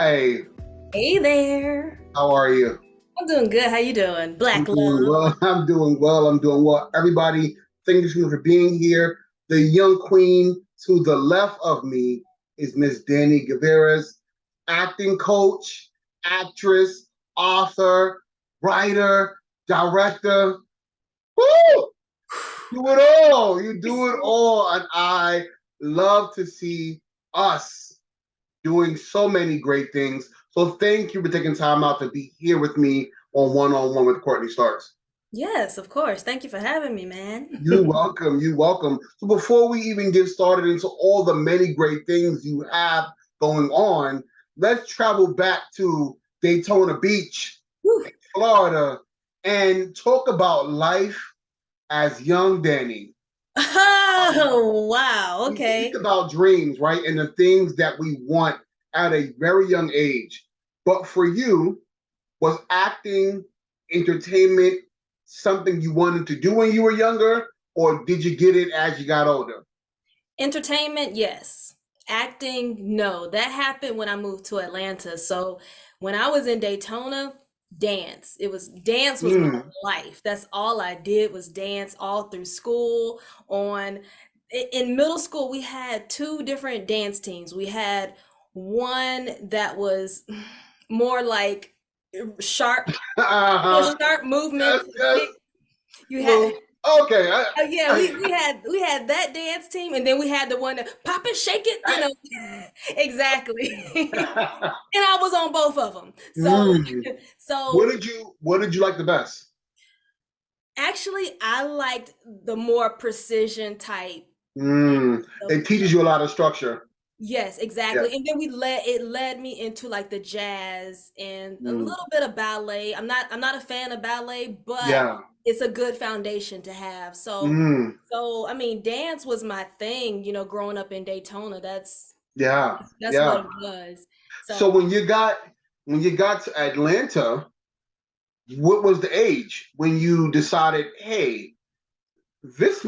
Hi, Hey there. how are you? I'm doing good. How you doing? I'm Black doing love. well. I'm doing well. I'm doing well. Everybody, thank you for being here. The young queen to the left of me is Miss Dani Guevarez, acting coach, actress, author, writer, director. Woo! Do it all. You do it all. And I love to see us doing so many great things. So thank you for taking time out to be here with me on one with Courtney Starks. Yes, of course. Thank you for having me, man. You welcome, you welcome. So before we even get started into all the many great things you have going on, let's travel back to Daytona Beach, Whew. Florida, and talk about life as young Danny. Oh, wow. We speak Okay. about dreams, right? And the things that we want at a very young age. But for you, was acting, entertainment something you wanted to do when you were younger, or did you get it as you got older? Entertainment, yes. Acting, no. That happened when I moved to Atlanta. So when I was in Daytona, dance was my Mm. life. That's all I did was dance all through school. On in middle school, we had two different dance teams. We had one that was more like sharp, Uh-huh. sharp movements. Yes, yes. You had Well, okay. Oh yeah, we had that dance team, and then we had the one that pop it, shake it, exactly. And I was on both of them. So, Mm. so What did you like the best? actually, I liked the more precision type. Mm. Of, It teaches you a lot of structure. yes, Yeah. exactly. And then it led me into like the jazz and a Mm. little bit of ballet. I'm not a fan of ballet, but Yeah. it's a good foundation to have. So, Mm. so I mean, dance was my thing, growing up in Daytona. Yeah. That's what Yeah. it was. So So when you got to Atlanta, what was the age when you decided, hey, this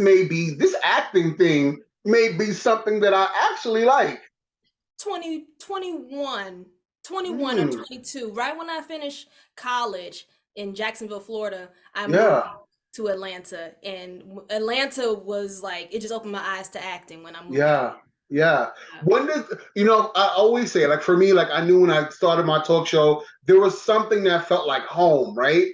acting thing may be something that I actually like? 20, 21, 21 or Hmm. 22, right when I finished college in Jacksonville, Florida, I moved Yeah. to Atlanta. And Atlanta was like, it just opened my eyes to acting when I moved Yeah. Yeah. there. When did I always say, like for me, like I knew when I started my talk show, there was something that felt like home, right?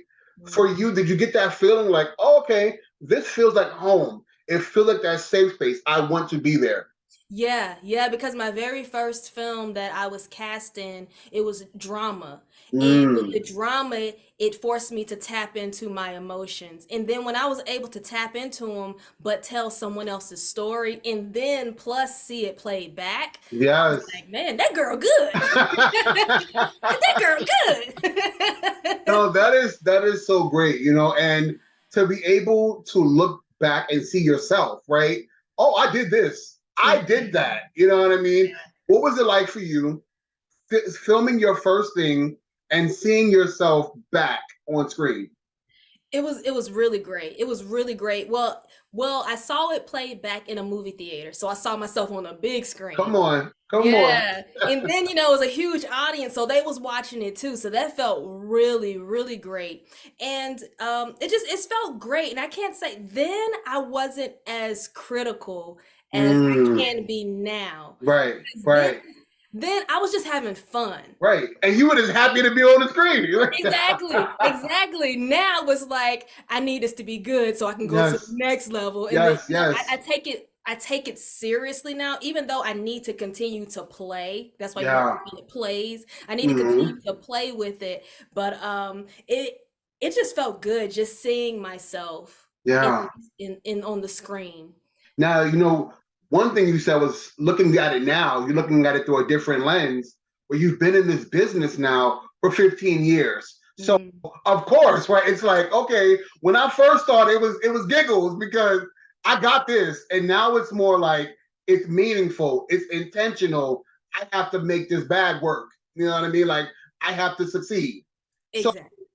For Mhm. you, did you get that feeling like, oh, okay, this feels like home? It feels like that safe space. I want to be there. Yeah, yeah, because my very first film that I was cast in, it was drama. And with Mm. the drama, it forced me to tap into my emotions. And then when I was able to tap into them, but tell someone else's story, and then plus see it played back, I was Yes. like, man, that girl good. That girl good. No, that is so great, and to be able to look back and see yourself, right? Oh, I did this. I did that. You know what I mean? What was it like for you filming your first thing and seeing yourself back on screen? It was really great. It was really great. Well, I saw it played back in a movie theater, so I saw myself on a big Come screen. on, come on. Yeah. And then, it was a huge audience, so they was watching it too. So that felt really, really great. And it felt great. And I can't say then I wasn't as critical as I Mm, can be now. right, 'Cause Then right, then I was just having fun. right. And you were just happy to be on the screen. Exactly, exactly. Now it's like I need this to be good so I can go to the Yes, next level. And then yes, yes. I take it seriously now, even though I need to continue to play. That's why we Yeah. call it plays. I need to Hmm. continue to play with it. But it just felt good just seeing myself in Yeah. in on the screen. Now, one thing you said was looking at it now, you're looking at it through a different lens, where you've been in this business now for 15 years. So, Mhm. of course, right? It's like, okay, when I first started, it was giggles because I got this, and now it's more like it's meaningful, it's intentional. I have to make this bag work. You know what I mean? Like I have to succeed. So Exactly.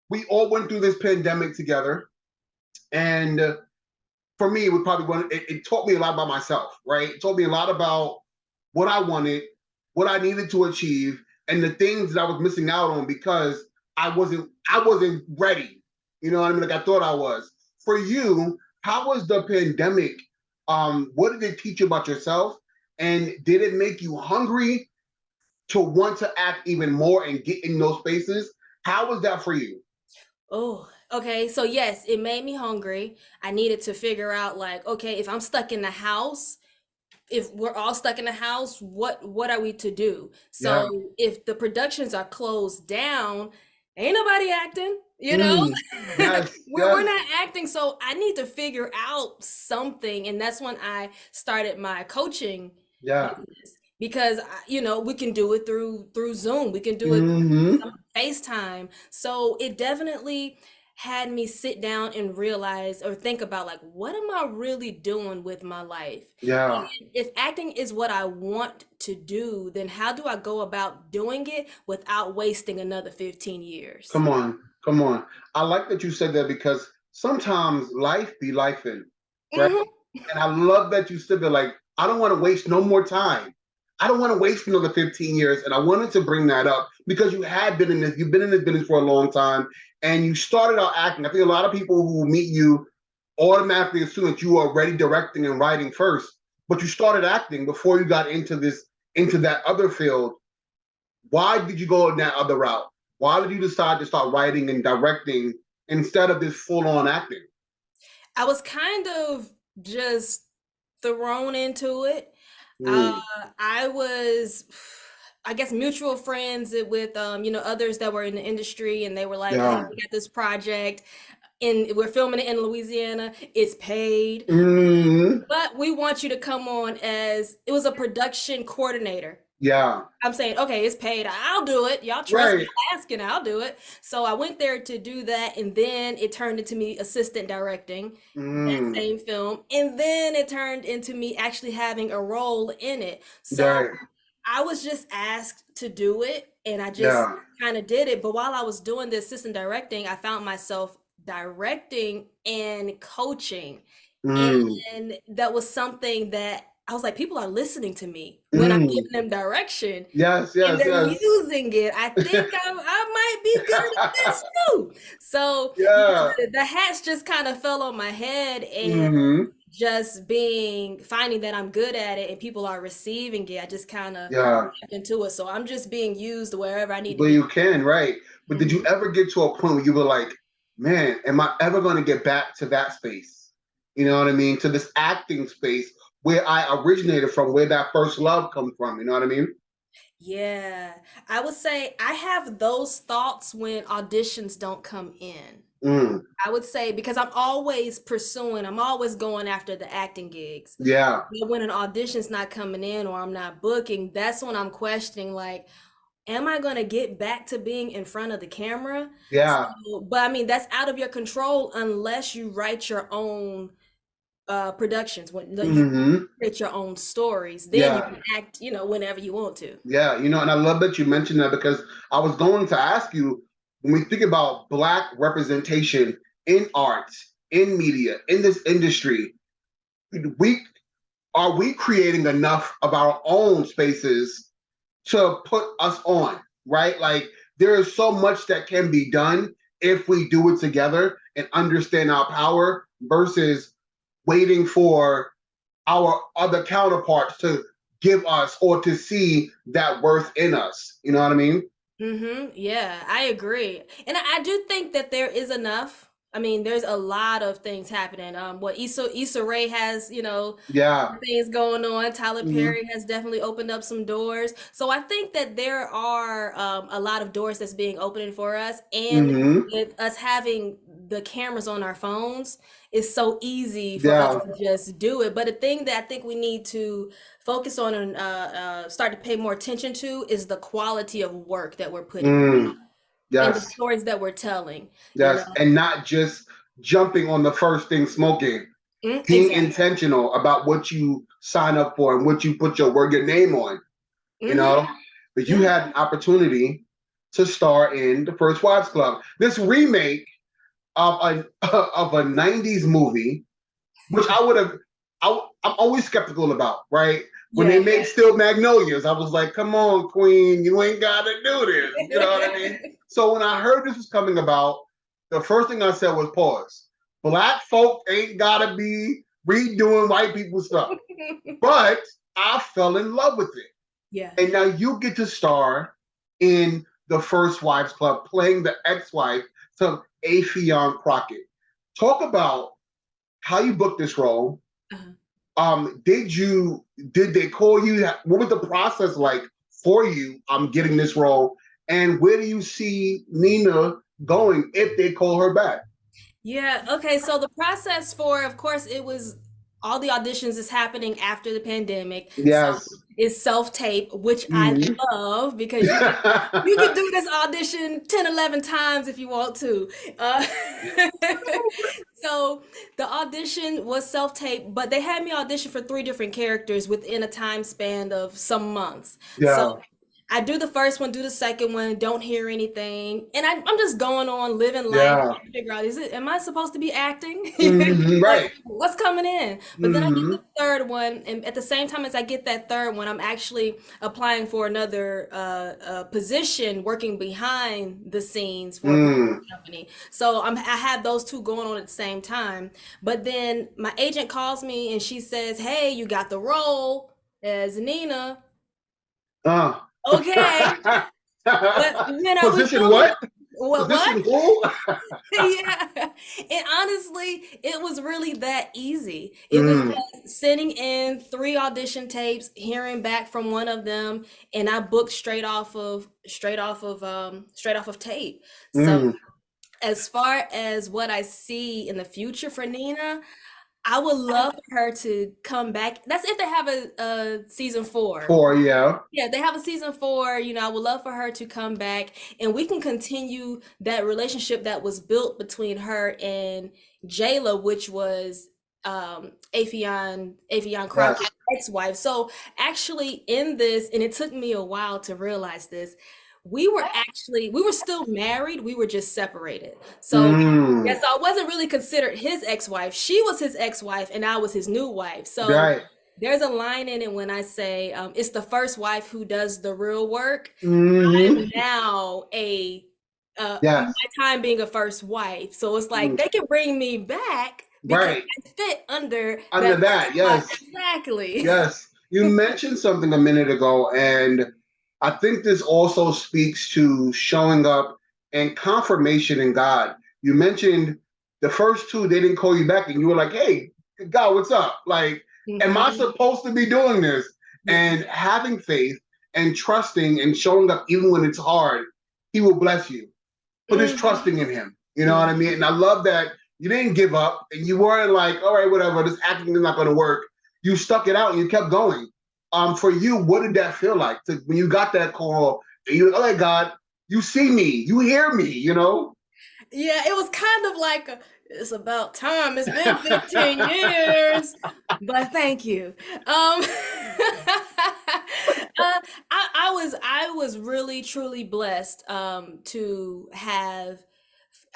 we all went through this pandemic together, and for me, it taught me a lot about myself, right? It taught me a lot about what I wanted, what I needed to achieve, and the things that I was missing out on because I wasn't ready. You know what I mean? Like I thought I was. For you, how was the pandemic? What did it teach you about yourself? And did it make you hungry to want to act even more and get in those spaces? How was that for you? Oh, okay. So yes, it made me hungry. I needed to figure out like, okay, if I'm stuck in the house, if we're all stuck in the house, what are we to do? Yeah. So if the productions are closed down, ain't nobody acting, you know? Mm. Yes. We're Yes. not acting, so I need to figure out something, and that's when I started my coaching Yeah. business because we can do it through Zoom, we can do it Mm-hmm. FaceTime. So it definitely had me sit down and realize or think about like, what am I really doing with my life? Yeah. And if acting is what I want to do, then how do I go about doing it without wasting another 15 years? Come on. Come on. I like that you said that because sometimes life be lifing, right? Hmm. And I love that you said that, like, I don't want to waste no more time. I don't want to waste another 15 years. And I wanted to bring that up because you've been in this business for a long time and you started out acting. I think a lot of people who meet you automatically assume that you are already directing and writing first, but you started acting before you got into that other field. Why did you go in that other route? Why did you decide to start writing and directing instead of this full on acting? I was kind of just thrown into it. Uh, Mm, I was, I guess, mutual friends with others that were in the industry, and they were like, "Hey, yeah. we got this project, and we're filming it in Louisiana. It's paid, Mm, but we want you to come on as it was a production coordinator." yeah. I'm saying, okay, it's paid. I'll do it. Y'all trust me. Right. I'm asking, I'll do it. So I went there to do that, and then it turned into me assistant directing that Mm, same film, and then it turned into me actually having a role in it. So right. I was just asked to do it, and I just Yeah. kind of did it. But while I was doing the assistant directing, I found myself directing and coaching. Mm, And that was something that I was like, people are listening to me when I'm mm. giving them direction Yes, and yes, they're yes. using it. I think I might be good at this too. So Yeah. the hats just kind of fell on my head, and Hmm. just finding that I'm good at it and people are receiving it, I just kind of Yeah. stepped into it. So I'm just being used wherever I need to But be. you can, right? But did you Mhm. ever get to a point where you were like, man, am I ever going to get back to that space? You know what I mean? To this acting space where I originated from, where that first love comes from. You know what I mean? Yeah, I would say I have those thoughts when auditions don't come in. Mm, I would say because I'm always going after the acting gigs. yeah. But when an audition's not coming in or I'm not booking, that's when I'm questioning like, am I going to get back to being in front of the camera? Yeah. So, but I mean, that's out of your control unless you write your own productions, when you Hmm. create your own stories, then you Yeah. can act, whenever you want to. Yeah, and I love that you mentioned that because I was going to ask you when we think about Black representation in arts, in media, in this industry, we are we creating enough of our own spaces to put us on, right? Like there is so much that can be done if we do it together and understand our power versus waiting for our other counterparts to give us or to see that worth in us. You know what I mean? Yeah, I agree. And I do think that there is enough. I mean, there's a lot of things happening. What Issa Rae has, Yeah. things going on. Tyler Hmm. Perry has definitely opened up some doors. So I think that there are a lot of doors that's being opened for us. And Hmm. with us having the cameras on our phones, it's so easy for us Yeah. to just do it. But the thing that I think we need to focus on and start to pay more attention to is the quality of work that we're putting out Mm. and the Yes. stories that we're telling, you Yes. know? And not just jumping on the first thing smoking. Being Exactly. intentional about what you sign up for and what you put your name on, you Hmm. know? But you Yeah. had an opportunity to star in the First Wives Club. This remake of a of a 90s movie, which I would have I'm always skeptical about, right? When they Yeah. made Still Magnolias, I was like, come on, Queen, you ain't got to do this. You know what I mean? So when I heard this was coming about, the first thing I said was pause. Black folk ain't got to be redoing white people stuff. But I fell in love with it. Yeah. And now you get to star in the First Wives Club, playing the ex-wife to Affion Crockett. Talk about how you booked this role. Did they call you? What was the process like for you getting this role? And where do you see Nina going if they call her back? Yeah, okay. So the process for, of course, it was all the auditions is happening after the pandemic. So Yes. it's self-tape, which I Mhm. love because you can do this audition 10, 11 times if you want to. Uh, so the audition was self-tape, but they had me audition for three different characters within a time span of some months. So Yeah. I do the first one, do the second one, don't hear anything, and I'm just going on living life, Yeah. trying to figure out, am I supposed to be acting? Like, Right. what's coming in? But then I get Hmm. the third one, and at the same time as I get that third one, I'm actually applying for another position, working behind the scenes for a production Mm. company. So I have those two going on at the same time. But then my agent calls me and she says, "Hey, you got the role as Nina." Uh. Okay, but when are we Position filming? what? What? Position who? Yeah. And honestly, it was really that easy. It was Mm. just sending in three audition tapes, hearing back from one of them, and I booked straight off of tape. So Mm. as far as what I see in the future for Nina, I would love for her to come back. That's if they have a season four. 4, yeah. Yeah, they have a season four. I would love for her to come back and we can continue that relationship that was built between her and Jayla, which was Affion Yes. Crockett's ex-wife. So actually in this, and it took me a while to realize this, we were still married, we were just separated. So yeah, Mm. so I wasn't really considered his ex-wife. She was his ex-wife and I was his new wife. So Right. there's a line in it when I say, it's the first wife who does the real work. Hmm. I'm now my Yes. time being a first wife. So it's like Mm. they can bring me back because Right. I fit under Under that that, first wife. yes. Exactly. Yes. You mentioned something a minute ago, and I think this also speaks to showing up and confirmation in God. You mentioned the first two, they didn't call you back, and you were like, hey, God, what's up? Like, am I Hmm. supposed to be doing this? Yeah. And having faith and trusting and showing up even when it's hard, He will bless you. But it's Hmm. trusting in Him. You know what I mean? Hmm. And I love that you didn't give up and you weren't like, all right, whatever, this acting is not going to work. You stuck it out and you kept going. For you, what did that feel like when you got that call and you, oh my God, you see me, you hear me, you know? Yeah, it was kind of like it's about time. It's been 15 years, but thank you. I was really truly blessed to have.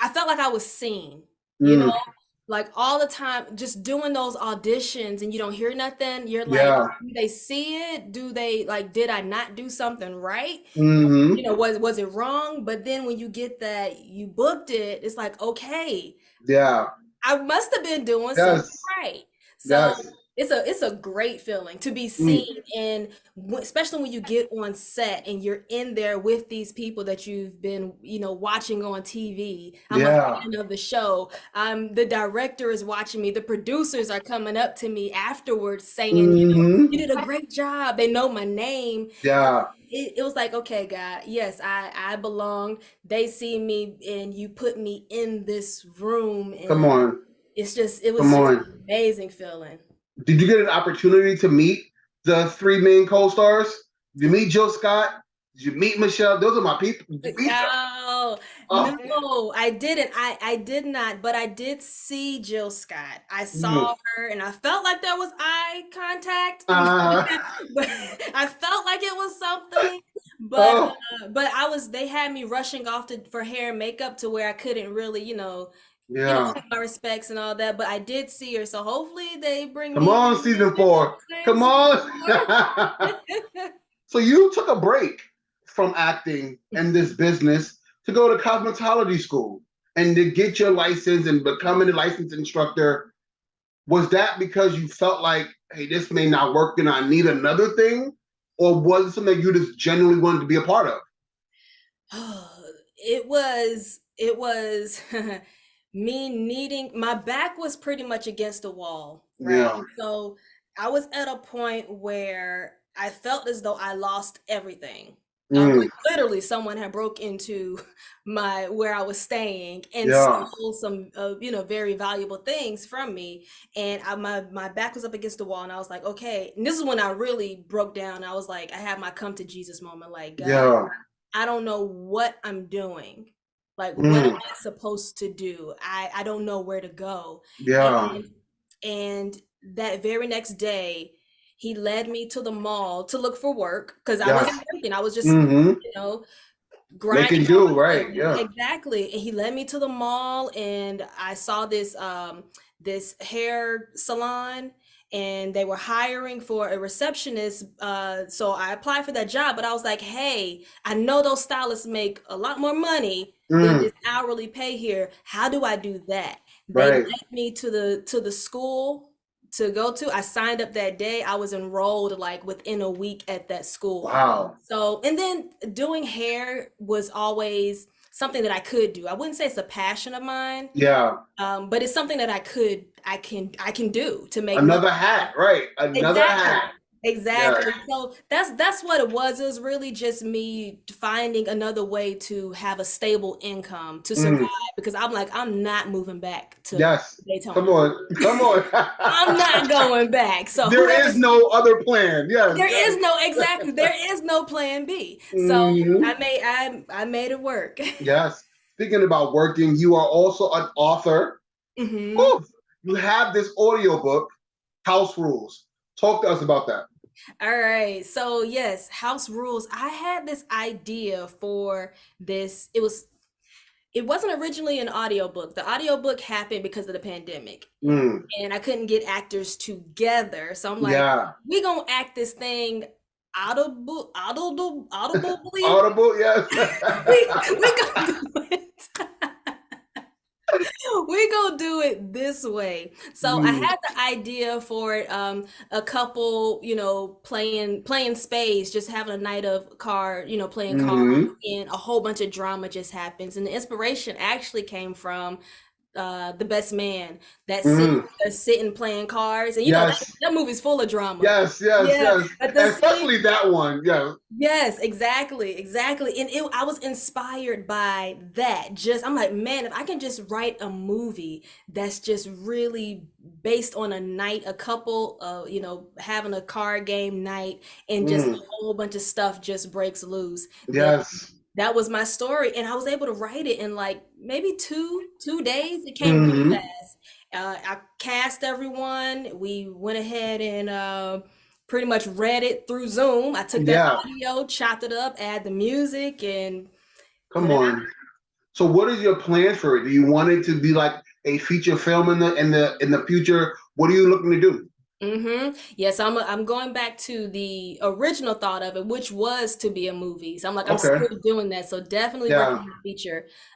I felt like I was seen. You know, Mm, like all the time, just doing those auditions, and you don't hear nothing. You're like, yeah. do they see it? Do they like? Did I not do something right? Mm-hmm. Was it wrong? But then when you get that you booked it, it's like, okay, Yeah. I must have been doing something Yes. right. So Yes. it's a great feeling to be Mm, seen, and especially when you get on set and you're in there with these people that you've been, watching on TV. I'm a yeah. fan of the show. The director is watching me. The producers are coming up to me afterwards saying, you Mm-hmm. did a great job. They know my name. Yeah. It was like, okay, God, yes, I belong. They see me and you put me in this room, Come and on. it Come was just on. an amazing feeling. Did you get an opportunity to meet the three main co-stars? Did you meet Jill Scott? Did you meet Michelle? Those are my people. Did you meet them? Oh, Oh, no, I didn't. I did not, but I did see Jill Scott. I mm. saw her and I felt like there was eye contact. uh, But I felt like it was something, but oh, they had me rushing off for hair and makeup to where I couldn't really, Yeah. pay my respects and all that. But I did see her, so hopefully they bring Come me on, in. season You know what four. I'm saying? Come on. Season So you took a break from acting and this business to go to cosmetology school and to get your license and becoming a licensed instructor. Was that because you felt like, hey, this may not work and I need another thing? Or was it something you just genuinely wanted to be a part of? 4. It was me needing, my back was pretty much against the wall, right? Yeah. So I was at a point where I felt as though I lost everything. Mm, Like literally someone had broke into my where I was staying and yeah. stole some very valuable things from me. And my back was up against the wall, and I was like, okay. And this is when I really broke down. I was like, I had my come to Jesus moment, like, God, Yeah. I don't know what I'm doing. Like, what am Mm, I supposed to do? I don't know where to go. yeah. And and that very next day, he led me to the mall to look for work because I Yeah. wasn't working. I was just, Mm-hmm. you know, Making grinding my do, way. right? Yeah. Exactly. And he led me to the mall, and I saw this hair salon, and they were hiring for a receptionist. So I applied for that job, but I was like, hey, I know those stylists make a lot more money than Mm, this hourly pay here. How do I do that? They right. led me to the school to go to. I signed up that day. I was enrolled like within a week at that school. Wow. So, and then doing hair was always something that I could do. I wouldn't say it's a passion of mine, Yeah. but it's something that I can do to make money. Another hat, right? Another Exactly. hat. Yeah. Exactly. So that's what it was. It was really just me finding another way to have a stable income to survive, Mm, because I'm like, I'm not moving back to yes. Come Daytona. on. Come on. I'm not going back. So There whoever, is no other plan. Yes. there Yes. is no, exactly, there is no plan B. So Hmm. I made it work. Yes. Speaking about working, you are also an author. Hmm. Woo! You have this audiobook, House Rules. Talk to us about that. All right. So yes, house rules. I had this idea for this. It wasn't originally an audiobook. The audiobook happened because of the pandemic. Mm, And I couldn't get actors together. So I'm like, yeah. we gonna act this thing audibly. Audible, yes. We gonna do it. We gonna do it this way. So I Mm, had the idea for it, a couple, playing spades, just having a night of playing cards, mm, and a whole bunch of drama just happens. And the inspiration actually came from The Best Man, mm. that's sitting playing cards, and Yes. that movie's full of drama. Yes, yes, Yeah, yes. but the scene. Especially that one. Yeah. Yes, exactly, exactly. And I was inspired by that. Just, I'm like, man, if I can just write a movie that's just really based on a night, a couple, having a card game night, and just a Mm, whole bunch of stuff just breaks loose, then yes. that was my story. And I was able to write it in like maybe two days. It came really Hmm. fast. I cast everyone. We went ahead and pretty much read it through Zoom. I took that Yeah. audio, chopped it up, add the music, and put Come it on. So what is your plan for it? Do you want it to be like a feature film in the future? What are you looking to do? out. Yes, I'm going back to the original thought of it, which was to be a movie. So I'm like, I'm Okay. still doing that. So definitely working Yeah. on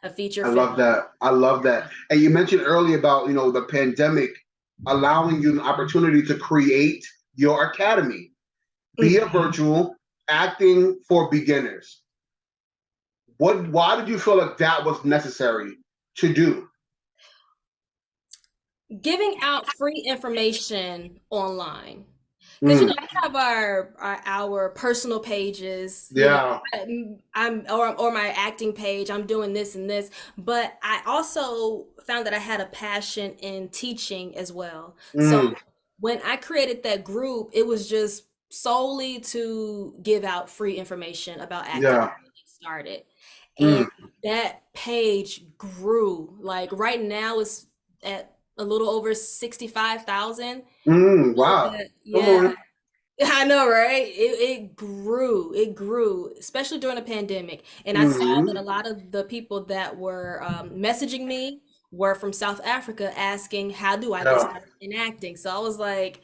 a feature I film. love that. I love that. And you mentioned earlier about, the pandemic allowing you an opportunity to create your academy, be a Mhm. virtual acting for beginners. Why did you feel like that was necessary to do? Giving out free information online, because Mm, we have our personal pages. yeah. Or my acting page, I'm doing this and this, but I also found that I had a passion in teaching as well. So Mm, when I created that group, it was just solely to give out free information about acting yeah. and get started. And Mm, that page grew. Like right now it's at a little over 65,000. wow. Come Yeah, on. I know, right? It grew. It grew, especially during the pandemic. And I saw that Hmm. a lot of the people that were messaging me were from South Africa asking, how do I get Yeah. started in acting? So I was like,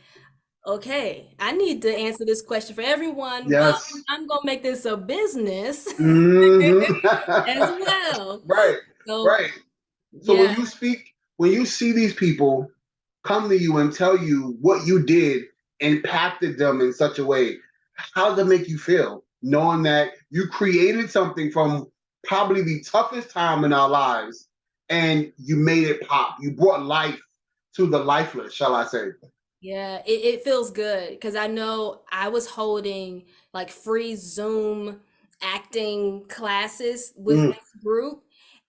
okay, I need to answer this question for everyone, but Yes. I'm gonna make this a business Hmm. as well. Right. So Right. So when yeah, you speak, when you see these people come to you and tell you what you did impacted them in such a way, how does it make you feel? Knowing that you created something from probably the toughest time in our lives and you made it pop. You brought life to the lifeless, shall I say. yeah, it feels good because I know I was holding like free Zoom acting classes with Mm, this group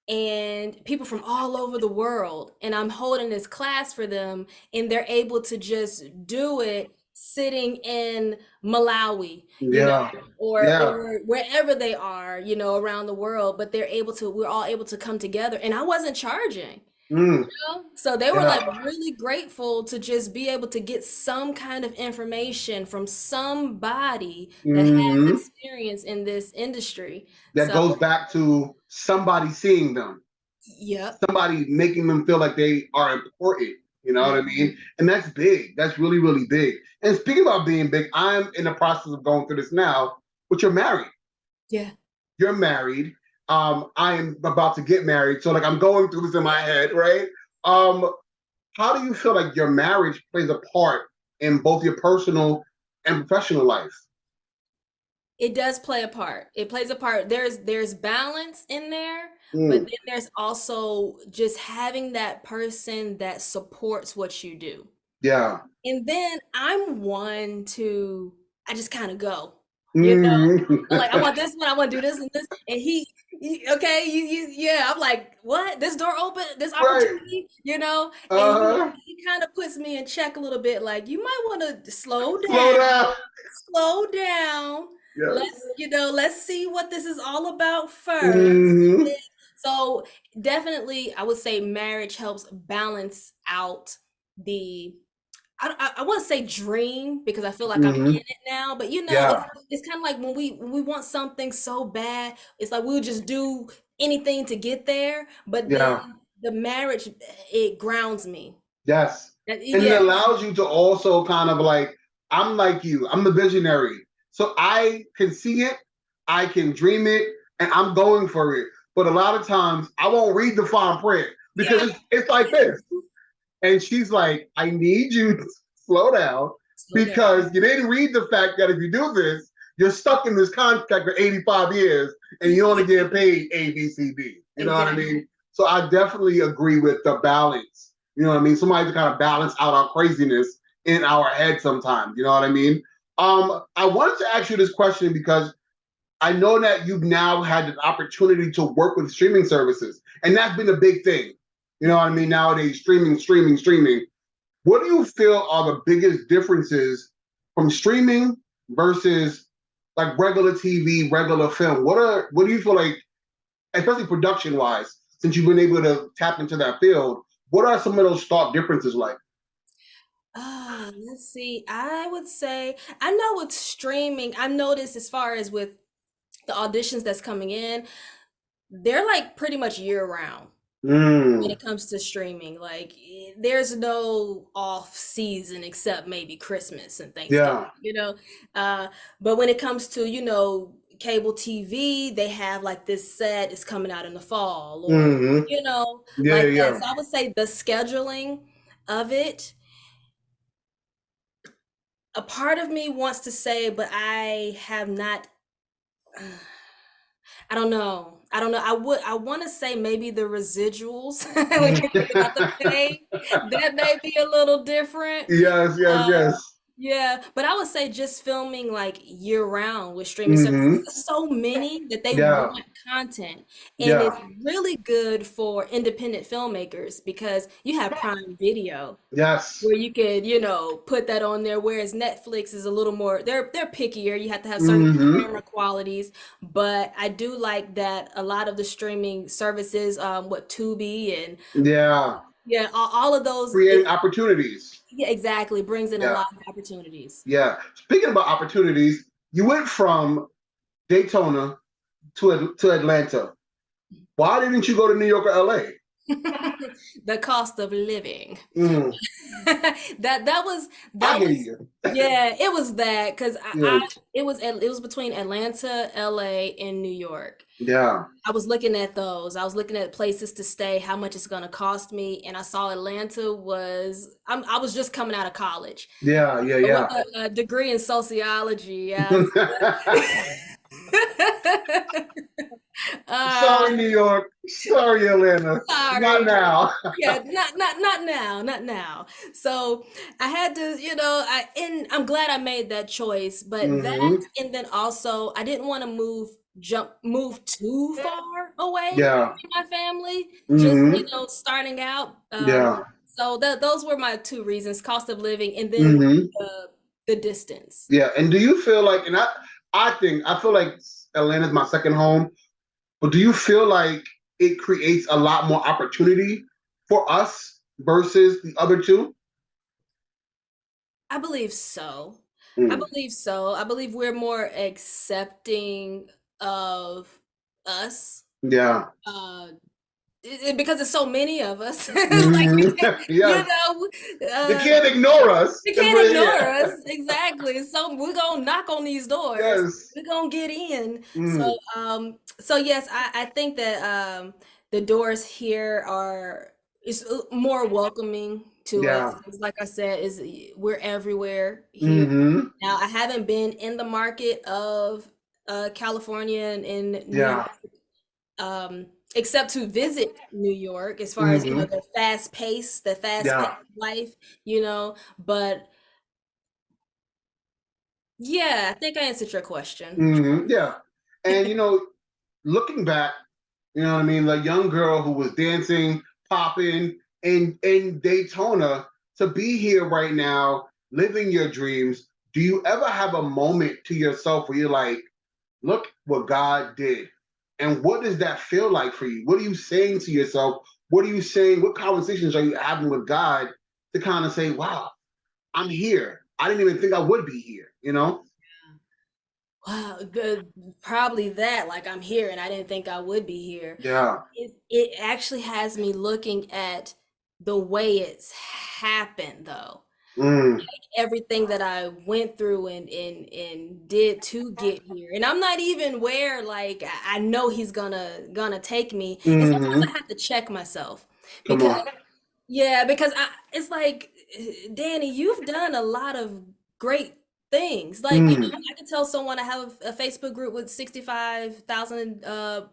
and people from all over the world. And I'm holding this class for them, and they're able to just do it sitting in Malawi, yeah. Yeah. or wherever they are, around the world. But we're all able to come together. And I wasn't charging. Mm, So they were yeah. like really grateful to just be able to get some kind of information from somebody that has Hmm. experience in this industry. That So, goes back to somebody seeing them, yep. somebody making them feel like they are important. You know what I Mhm. mean? And that's big. That's really, really big. And speaking about being big, I'm in the process of going through this now, but you're married. Yeah. You're married. I'm about to get married. So like I'm going through this in my head, right? Um, how do you feel like your marriage plays a part in both your personal and professional life? It does play a part. It plays a part. There's balance in there, but Mm, then there's also just having that person that supports what you do. yeah. And then I'm one to I just kind of go, you know. Mm. Like I want this one, I want to do this and this, and okay, yeah. I'm like, what? This door open, this Right. opportunity. And Uh-huh. he kind of puts me in check a little bit. Like you might want to Slow down. slow down. Yes. Let's see what this is all about first. Hmm. So definitely, I would say marriage helps balance out the I want to say dream because I feel like I'm in Hmm. it now, but Yeah. it's kind of like when we want something so bad, it's like we'll just do anything to get there. But then Yeah. the marriage, it grounds me. Yes. And it Yeah, allows you to also kind of like, I'm like you, I'm the visionary. So I can see it, I can dream it, and I'm going for it. But a lot of times I won't read the fine print because yeah. it's like this. And she's like, I need you to slow down Slow down. because you didn't read the fact that if you do this, you're stuck in this contract for 85 years and you only get paid A, B, C, D. You know what I Exactly. mean? So I definitely agree with the balance. You know what I mean? Somebody to kind of balance out our craziness in our head sometimes. You know what I mean? I wanted to ask you this question because I know that you've now had an opportunity to work with streaming services, and that's been a big thing. You know what I mean? Nowadays, streaming, streaming, streaming. What do you feel are the biggest differences from streaming versus like regular TV, regular film? What do you feel like, especially production wise, since you've been able to tap into that field? What are some of those stark differences like? Let's see. I would say I know with streaming, I've noticed as far as with the auditions that's coming in, they're like pretty much year round when Mm, it comes to streaming. Like there's no off season except maybe Christmas and Thanksgiving, yeah. uh but when it comes to cable TV, they have like this set is coming out in the fall or Hmm. Yeah, like yeah, that. yeah. So I would say the scheduling of it, a part of me wants to say, but I have not. I don't know. I want to say maybe the residuals when you're thinking about the pay, that may be a little different. Yes, yes, Uh, yes. yeah, but I would say just filming like year round with streaming services, Hmm. because there's so many that they Yeah, want content. And yeah. it's really good for independent filmmakers because you have Prime Video Yes. where you could, put that on there. Whereas Netflix is a little more, they're pickier. You have to have certain Hmm. camera qualities. But I do like that a lot of the streaming services, what Tubi and Yeah. yeah, all of those, Creating opportunities. yeah, exactly, brings in a Yeah. lot of opportunities. Yeah. Speaking about opportunities, you went from Daytona to Atlanta. Why didn't you go to New York or LA? The cost of living. Mm, That was I that hear was you. yeah, it was that because I Yes. it was between Atlanta, LA, and New York. Yeah. I was looking at those. I was looking at places to stay, how much it's going to cost me, and I saw Atlanta was. I was just coming out of college Yeah. Yeah. with Yeah. a degree in sociology. Yeah. uh, Sorry, New York. Sorry, Atlanta. Not sorry. now. Yeah, not now, not now. So I had to, and I'm glad I made that choice. But that, Hmm. and then also I didn't want to move too far away Yeah. from my family. Just Hmm. starting out. Yeah. So those were my two reasons: cost of living, and then Hmm. the distance. Yeah. And do you feel like, and I feel like Atlanta's my second home, but do you feel like it creates a lot more opportunity for us versus the other two? I believe so. I Mm. believe so. I believe we're more accepting of us. Yeah. Uh, because there's so many of us. It's like Hmm. you Yes. know, You uh, can't ignore us. you But can't ignore yeah. us. Exactly. So we're gonna knock on these doors. Yes. We're gonna get in. Mm. So yes, I think that the doors here are is more welcoming to us. Yeah. 'Cause like I said, is we're everywhere here. Hmm. Now I haven't been in the market of California and New Yeah. York, except to visit New York, as far as Hmm. the fast Yeah. paced life, But yeah, I think I answered your question. Yeah. And looking back, you know what I mean, the young girl who was dancing, popping in Daytona to be here right now, living your dreams. Do you ever have a moment to yourself where you're like, look what God did? And what does that feel like for you? What are you saying to yourself? What are you saying? What conversations are you having with God to kind of say, wow, I'm here. I didn't even think I would be here, you know? Wow, probably that. Like I'm here, and I didn't think I would be here. Yeah. It actually has me looking at the way it's happened, though. Mm, Everything that I went through and did to get here. And I'm not even where like I know he's gonna take me. And sometimes I hmm. have to check myself Come because on. yeah, because it's like Danny, you've done a lot of great things. Like, Mm, I could tell someone I have a Facebook group with 65,000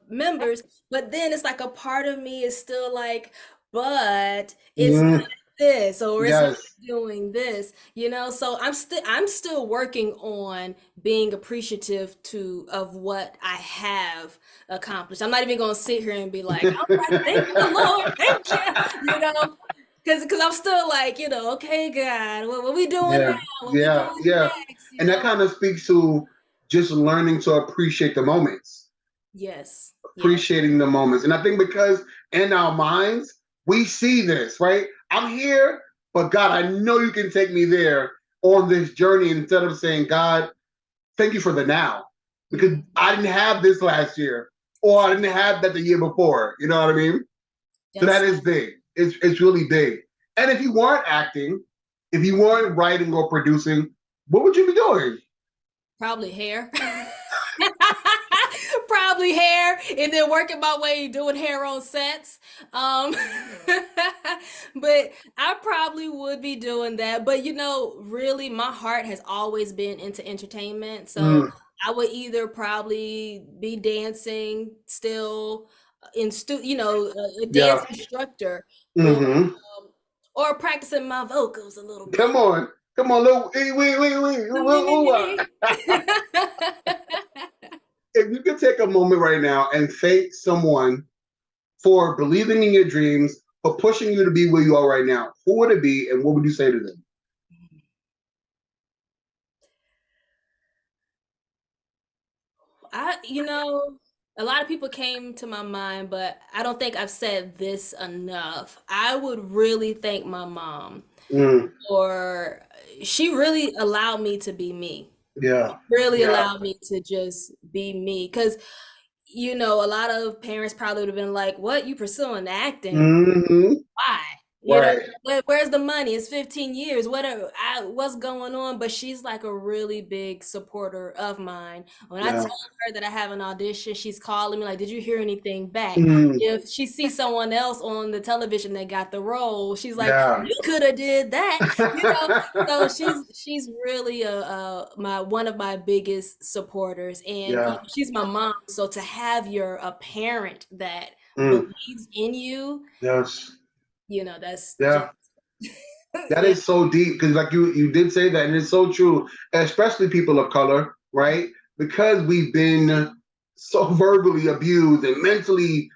members, but then it's like a part of me is still like, but it's not mm, this or it's not yes. doing this, So I'm still working on being appreciative to of what I have accomplished. I'm not even gonna sit here and be like, all right, thank you, Lord, thank you, because I'm still like, okay, God, what we doing now? Yeah, What we yeah, doing yeah. next? And that kind of speaks to just learning to appreciate the moments, Yes, yes, appreciating the moments. And I think because in our minds, we see this, right? I'm here, but God, I know you can take me there on this journey instead of saying, God, thank you for the now. Because mhm, I didn't have this last year, or I didn't have that the year before. You know what I mean? So that that's is big. It's really big. And if you weren't acting, if you weren't writing or producing, what would you be doing? probably hair. Probably hair, and then working my way doing hair on sets. Um, but I probably would be doing that. But really, my heart has always been into entertainment. So Mm, I would either probably be dancing still a dance yeah. instructor, or Hmm. practicing my vocals a little Come bit. on. Come on. Little, wait. If you could take a moment right now and thank someone for believing in your dreams, for pushing you to be where you are right now, who would it be and what would you say to them? A lot of people came to my mind, but I don't think I've said this enough. I would really thank my mom Mm, for she really allowed me to be me. yeah. Really Yeah. allowed me to just be me. Because you know, a lot of parents probably would have been like, "What, you pursuing acting? Mm-hmm. Why?" You know, Right. where's the money? It's 15 years. What's going on? But she's like a really big supporter of mine. When I Yeah. tell her that I have an audition, she's calling me like, "Did you hear anything back?" Mm, If she sees someone else on the television that got the role, she's like, yeah. "You could have did that," you know. So she's really a my one of my biggest supporters, and you Yeah. know, she's my mom. So to have a parent that Mm, believes in you, yes. you know, that's just Yeah. That yeah. is so deep because, like you did say that, and it's so true, especially people of color, right? Because we've been so verbally abused and mentally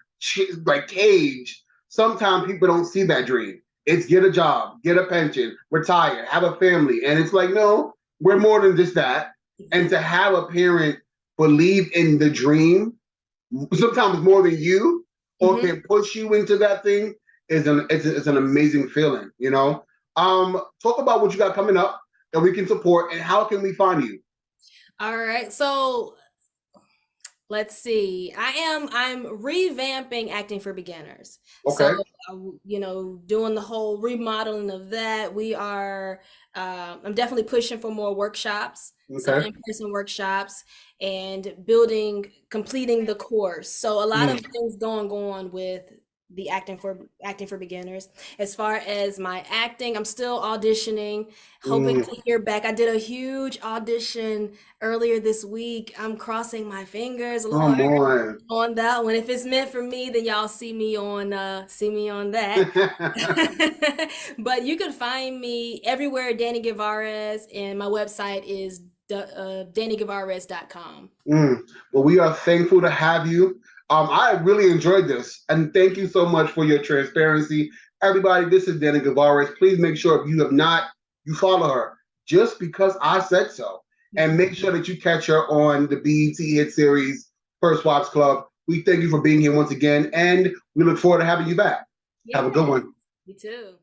like caged. Sometimes people don't see that dream. It's get a job, get a pension, retire, have a family, and it's like, no, we're more than just that. And to have a parent believe in the dream, sometimes more than you, or Mhm. can push you into that thing, is it's an amazing feeling, you know. Talk about what you got coming up that we can support, and how can we find you? All right. So let's see. I'm revamping acting for beginners. So Okay. you know, doing the whole remodeling of that. We are I'm definitely pushing for more workshops. So Okay. in-person workshops and completing the course. So a lot of Mm, things going on with the acting for beginners. As far as my acting, I'm still auditioning, hoping mm, to hear back. I did a huge audition earlier this week. I'm crossing my fingers, Lord, come on. on that one. If it's meant for me, then y'all see me on that. But you can find me everywhere, Dani Guevarez, and my website is DaniGuevarez.com. Mm. Well, we are thankful to have you. I really enjoyed this, and thank you so much for your transparency. Everybody, this is Dani Guevarez. Please make sure if you have not, you follow her just because I said so. And make sure that you catch her on the BET Hit Series First Watch Club. We thank you for being here once again, and we look forward to having you back. Have a Yeah, good one. you too.